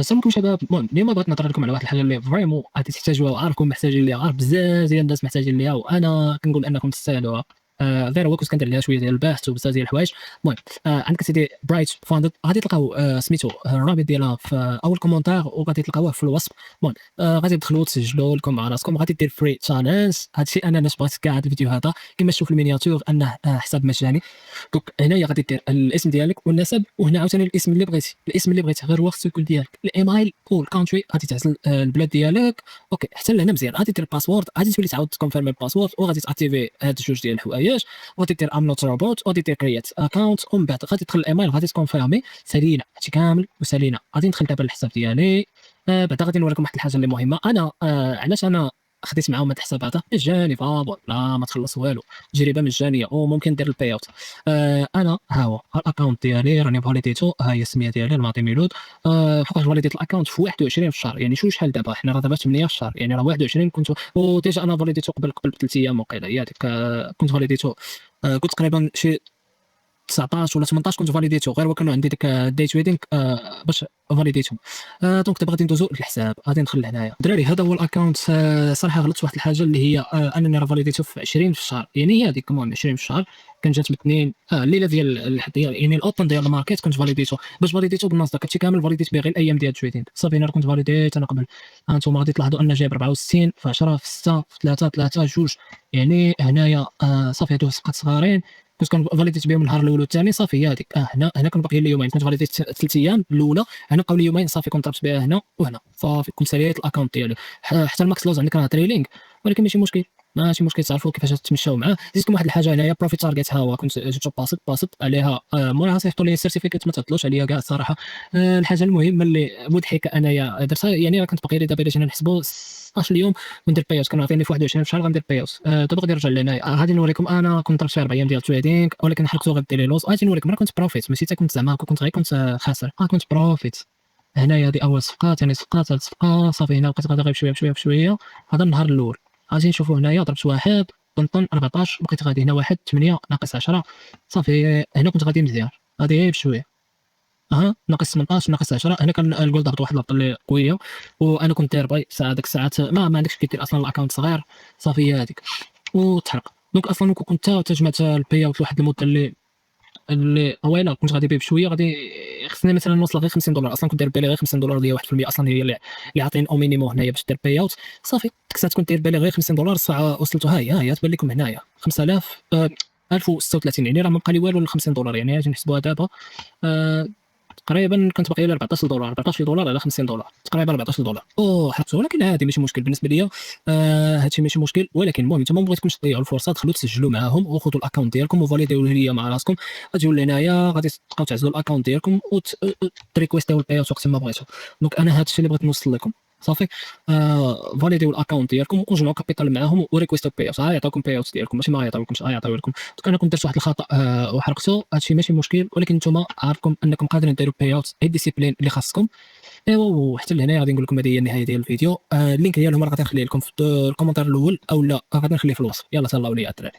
السلام عليكم شباب. المهم اليوم بغيت نهضر لكم على واحد الحاجه اللي فريمون غادي تحتاجوها وعارفكم محتاجين ليها، عارف بزاف ديال الناس محتاجين ليها وانا كنقول انكم تستاهلوها. غير هو كنت كندير عليها شويه ديال البحث وبزاف ديال الحوايج. المهم عندك سيدي برايت فاوندد، غادي تلقاو سميتو الرابط ديالها في اول كومونتير وغادي تلقاوه في الوصف. المهم غادي تدخلوا تسجلوا لكم مع راسكم، غادي دير فري تشالنج. هادشي انا علاش بغيت كاع هذا الفيديو هذا كما تشوف المينياتور انه حساب مجاني. دونك هنايا غادي دير الاسم ديالك والنسب، وهنا عاوتاني الاسم اللي بغيتي، الاسم اللي بغيتي غير هو خصو يكون ديالك، الايميل والكونتري غادي تعزل البلاد ديالك. اوكي حتى لهنا مزيان. غادي دير الباسورد، غادي تولي تعاود تكونفيرمي الباسورد وغادي تاكتيفي هاد الجوج ديال الحوايج، وغادي دير ام نوت روبوت وغادي دير كرييت اكونت، ومن بعد غادي تدخل الايميل غادي تكونفيرمي. سالينا هادشي كامل وسالينا. غادي ندخل دابا للحساب ديالي. بعدا غادي نوريكم واحد الحاجه اللي مهمه. انا علاش انا خديت معاهم هاد الحساب هذا مجاني فابور، لا ما تخلص والو، تجربه مجانيه وممكن دير الباي اوت. انا ها هو الاكونت ديالي راني فاليديتو، ها هي السميه ديالي الماطي ميلود. فوقاش فاليديت الاكونت في 21 في الشهر، يعني شحال دابا حنا راه دابا 8 في الشهر، يعني راه 21 كنت. وديجا انا فاليديتو قبل ب3 ايام وقيله هي هذيك. كنت فاليديتو كنت تقريبا شي 19 ولا 18 كنت فاليديتو، غير هو كانوا عندي ديك الديت ويدينغ باش فاليديتهم. دونك دابا غادي ندوزو للحساب، غادي ندخل لهنايا دراري. هذا هو الاكونت. صراحه غلطت في واحد الحاجه اللي هي انني راه فاليديتو في 20 في الشهر، يعني هي هذيك. المهم 20 في الشهر كان جات باثنين الليله ديال يعني الاوبن ديال الماركت كنت فاليديتو. باش فاليديتو بالنصدق هادشي كامل فاليديت به غير الايام ديال التريدينغ صافي. انا كنت فاليديت انا قبل. انتم غادي تلاحظوا ان جايب 64 في 10 في 6 في 3 3 2. يعني هنايا صافي هادو صفقات صغارين كنت فاليديت بهم النهار الاول والثاني صافي. هي هذيك هنا كان باقي لي يومين، كنت فاليديت 3 ايام الاولى، هنا بقاو لي يومين صافي كنت ضربت بها هنا وهنا صافي كنت ساليت الاكونت ديالي. حتى الماكس لوز عندك راه تريلينغ، ولكن ماشي مشكل تعرفوا كيفاش تمشاو معاه. زيدكم واحد الحاجه هنايا بروفيت تارجت، ها هو كنت جيت باسط عليها. موراها صيفطوا لي السيرتيفيكات ما تعطلوش عليا كاع الصراحه. الحاجه المهمه اللي مضحكه انايا درتها، يعني راه كنت باقي لي دابا جينا نحسبوا 16 يوم وندير باي اوت. كانوا عاطيني في 21 في الشهر غندير باي اوت. دابا غادي نرجع لهنايا. غادي نوريكم انا كنت ضربت فيها 4 ايام ديال التريدينغ، ولكن حرقتو غدير لي لوز. غادي نوريكم راه كنت بروفيت، ماشي حتى كنت زعما كنت غير كنت خاسر، كنت بروفيت. هنايا هذه اول صفقه، ثاني صفقه، ثالث صفقه صافي. هنا بقيت غادي غير بشويه بشويه بشويه. هذا النهار الاول غادي نشوفوا هنايا ضربت واحد طنطن 14، بقيت غادي هنا واحد 8 ناقص 10 صافي. هنا كنت غادي مزيان، غادي غير بشويه. ناقص 18 ناقص 10. هنا كان الجول ضربت واحد الهبطه اللي قويه، وانا كنت داير باي ساعه ديك الساعات ما عندكش كيدير اصلا الاكونت صغير صافي. هي هذيك وتحرق. دونك اصلا كنت تجمعت الباي اوت لواحد المده اللي طويله، كنت غادي بيه بشويه. غادي خصني مثلا نوصل غير 50 دولار، اصلا كنت داير بالي غير 50 دولار اللي هي 1% اصلا هي اللي عاطين او مينيموم هنايا باش دير باي اوت صافي. كنت كنت داير بالي غير 50 دولار الساعه وصلتها. هي تبان لكم هنايا 5000 1036، يعني راه ما بقى لي والو ل 50 دولار. يعني اجي نحسبوها دابا تقريبا كنت باقي لي 14 دولار، 14 دولار على 50 دولار تقريبا 14 دولار حطوا. ولكن هذه ماشي مشكل بالنسبه ليا. هادشي ماشي مشكل. ولكن المهم نتوما ما بغيتكمش تضيعوا الفرصه، دخلوا تسجلوا معاهم وخذوا الاكونت ديالكم وفاليديوه ليا مع راسكم. غتجيو لهنايا غادي تبقاو تعزلوا الاكونت ديالكم وتريكويستيو الباي اوت وقت ما بغيتو. دونك انا هادشي اللي بغيت نوصل لكم صافي. فاليديو الاكونت ديالكم وجمعوا كابيتال معاهم وريكويستو باي اوت. يعطيوكم باي اوت ديالكم، ماشي ما يعطيوكمش، يعطيو لكم. دونك انا كنت درت واحد الخطا وحرقته. هادشي ماشي مشكل، ولكن نتوما عارفكم انكم قادرين ديروا باي اوت. هي الديسيبلين اللي خاصكم. ايوا وحتى لهنا غادي نقول لكم هذه هي النهايه ديال الفيديو. اللينك ديالهم راه غادي نخليه لكم في الكومنتير الاول او لا غادي نخليه في الوصف. يلا تهلاو ليا الدراري.